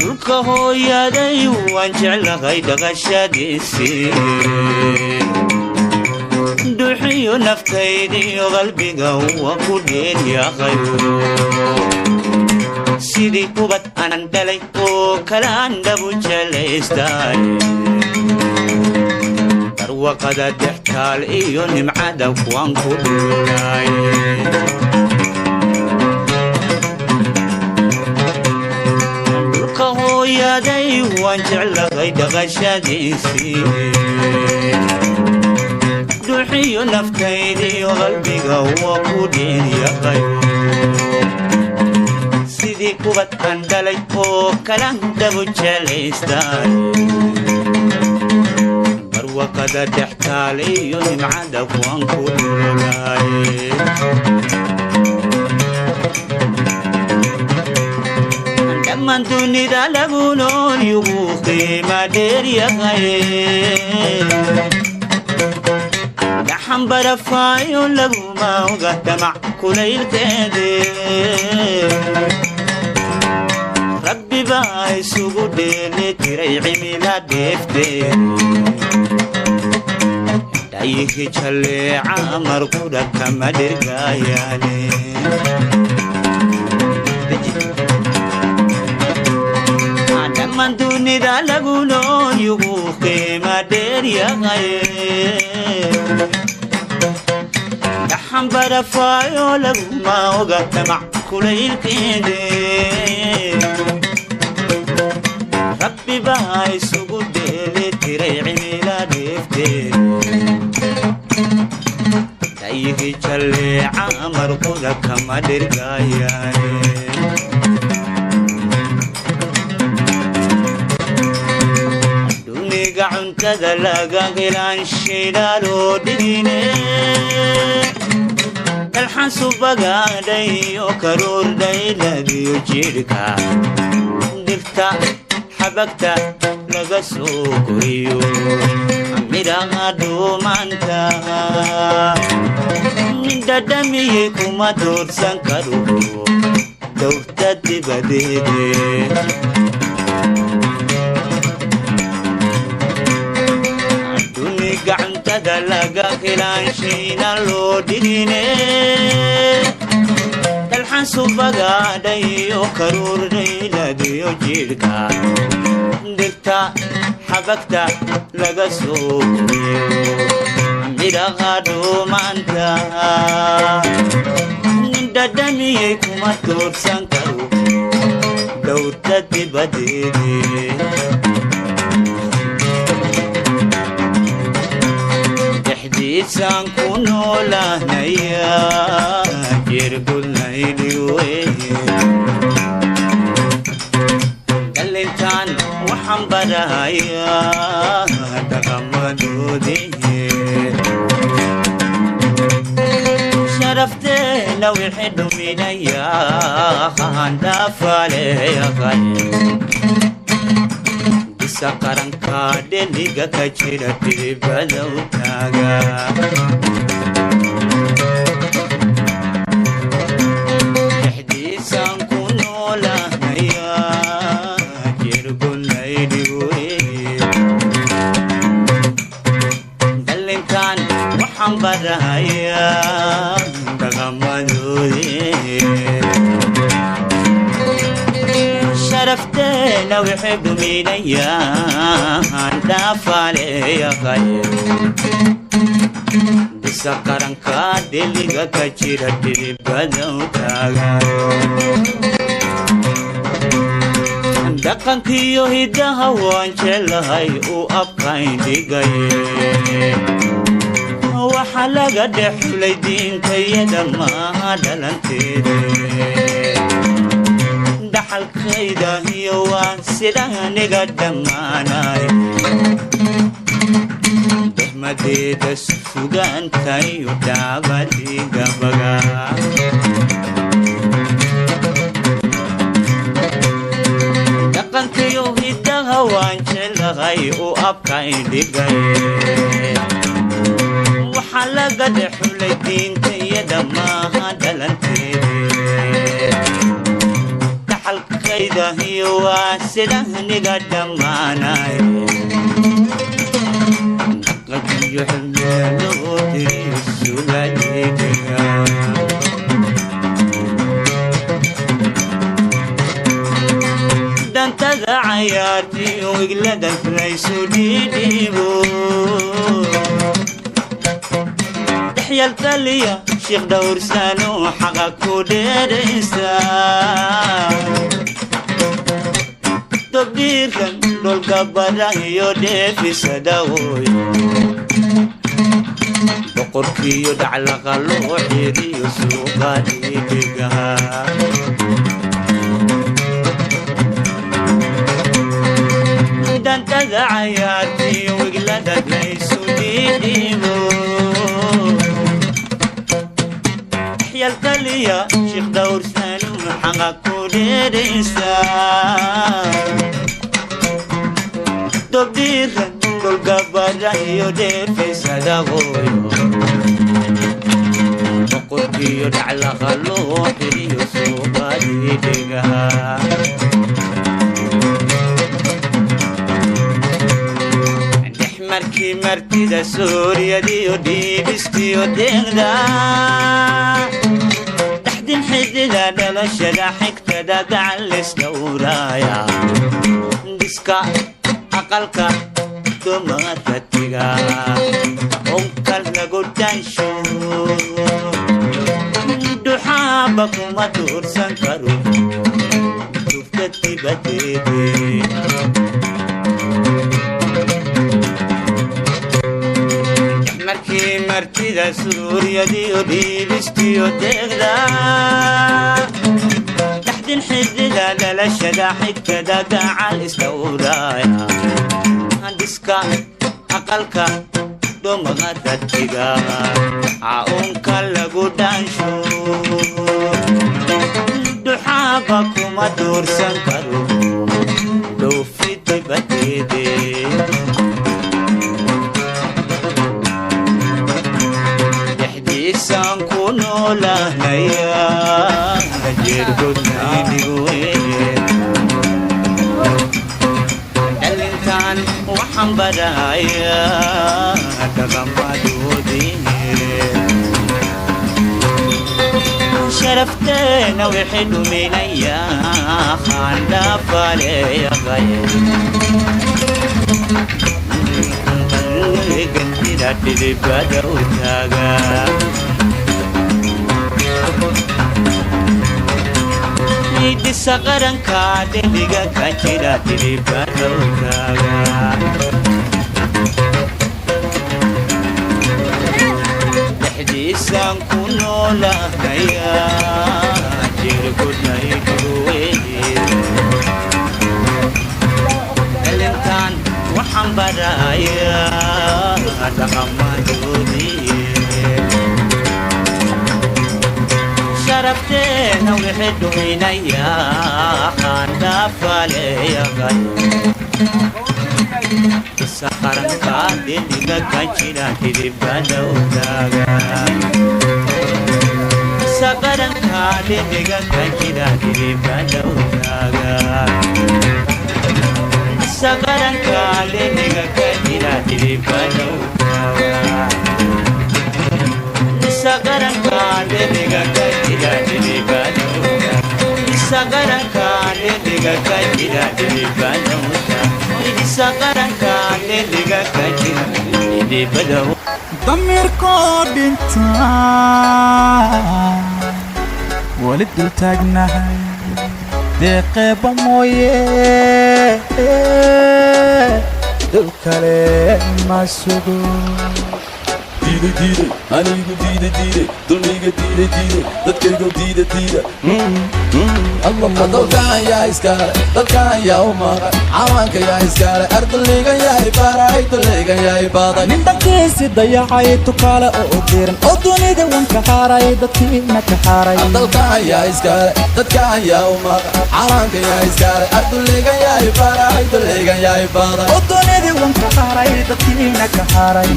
dhulka hooyaday waan jeclahay dhaqashadiisii duxiyo naftaydiyo qalbiga waa ku dheeryahay sidii kubad aanan dhalay oo kale aan dhabu jelaystay darwaqada dextaal iyo nimcada waan ku dhulay dhulka hooyaday waan jeclahay dhaqashadiisii duxiyo naftaydiyo qalbiga waa ku dheeryahay sidii kubad aan dhalay oo kale aan dhabu jelaystay darwaqada dextaal iyo nimcada waan ku dhulay dhammaan dunida lagu nool yugu qiima dheeryahay dhaxan barafaayo laguma oga damac kulaylkeede rabbi baa isugu dheeli tiray cimila dheeftee dhayihi jalleeca markudha kama dhirgaayaane dhammaan dunida lagu nool yugu qiima dheeryahay dhaxan barafaayo laguma oga damac kulaylkeede rabbi baa isugu dheeli tiray cimila dheeftee dhayihi jalleeca markudha kama dhirgaayaane duniga cuntada laga helaan shidaaloo dhigine dalxan subagaadhayo karuurdhayladiyo jidhka dhirta xabagta laga soo koriyo midhaha dhuumanta dhadhamiyey kuma doorsan karo dowrta dibadeede duniga cuntada laga helaan shayna loo dhigine dalxan subagaadhayo karuurdhayladiyo jidhka dhirta xabagta laga soo koriyo midhaha dhuumanta dhadhamiyey kuma doorsan karo dowrta dibadeede dhexdiisaan ku noolahnaya jirgulnayliwe dhalintaan waxaan barahayaa dhaqamadoodii sharafteena wixii dhuminayaa dhaafaleeyahay bisa qaranka dheliga ka jira dibada u taaga dhexdiisaan ku noolahnaya jirgulnayliwe dhalintaan waxaan barahayaa dhaqamadoodii sharafteena wixii dhuminayaa dhaafaleeyahay bisa qaranka dheliga ka jira dibada u taaga dhaqankiyo hiddaha waan jeclahay u abkayn dhigaye waxa laga dhexulay diintayada maaha dhalanteede dhaxalkayda iyo waan sida aniga dhammaanay dehmadeeda sugaantayo dhaabadigabaga dhaqankiyo hiddaha waan jeclahay u abkayn dhigaye waxa laga dhexulay diintayada maaha dhalanteede dhaxalka دقيدة هي واسدة نقد معنا قد يحملوا تريسوا بديدها دانت ذا عيارتي وقلدك ليسوا ديديبو تحيا التالية شيخ دور سانو حقك وديريسا تبدير كان دول كبرا يودي في سداوي بقركي يدع لغلو حيري يسوقا ديديقها دانت ذا عياتي وقلدك ليسوا ديديبو يا الكلية شيخ دور سالم حقك وديريسا تبدير كل قبر يودي في سداوي وقربي يدع لغلو حيري يسوقا ديديقها markii martida suuriyadiyo dhiibistiyo deeqda dhaxdin xidida dhalashada xigtada gacan laysdhowraaya dhiska aqalka dumarka tiga onka lagu dhansho duxaaba kuma duursan karo dufta tibadeede markii martida suuriyadiyo dhiibistiyo deeqda dhaxdin xidida dhalashada xigtada gacal isdhowraaya dhiska aqalka dumarka tiga caunka lagu dhansho duxaaba kuma duursan karo dhoofida badeede إنسان كونوا لهنيا نجير قدني وين الإنسان وحن بدايا تغمدوا ديني شرفتنا وحدوا من أيام خان دافالي غير Didi pada utaga Didi sakaran ka Didi ga kacira Didi pada utaga Didi sang kuno lah naya Jirgut nai duwe Elentan waham baraya شرفتنا وحدوا من ايام دافالي غير السقرن قادي ديغا كاچيرا دي بدو داغا السقرن قادي ديغا كاچيرا دي بدو داغا السقرن قادي ديغا كاچيرا دي بدو Sagaran kale diga kajira dili banuta Sagaran kale diga kajira dili banuta Sagaran kale diga kajira dili banuta ضمير كود انت ولد التاجنا دقيقة مويه دل كلام ما سجون Dide dide, anigo dide dide, doniga dide dide, dadkaygo dide dide. Allah dalkan yaa iskale, dalkan yaa umaqa, cawanka yaa iskale, ardayga yaa ibaray, daleyga yaa ibaday. Nindakiisi dayacay tukaale oo diran, oo dunida wanka haaray, dadkiina ka haaray. Dalkan yaa iskale, dadkan yaa umaqa, cawanka yaa iskale, ardayga yaa ibaray, daleyga yaa ibaday. oo dunida wanka haaray, dadkiina ka haaray.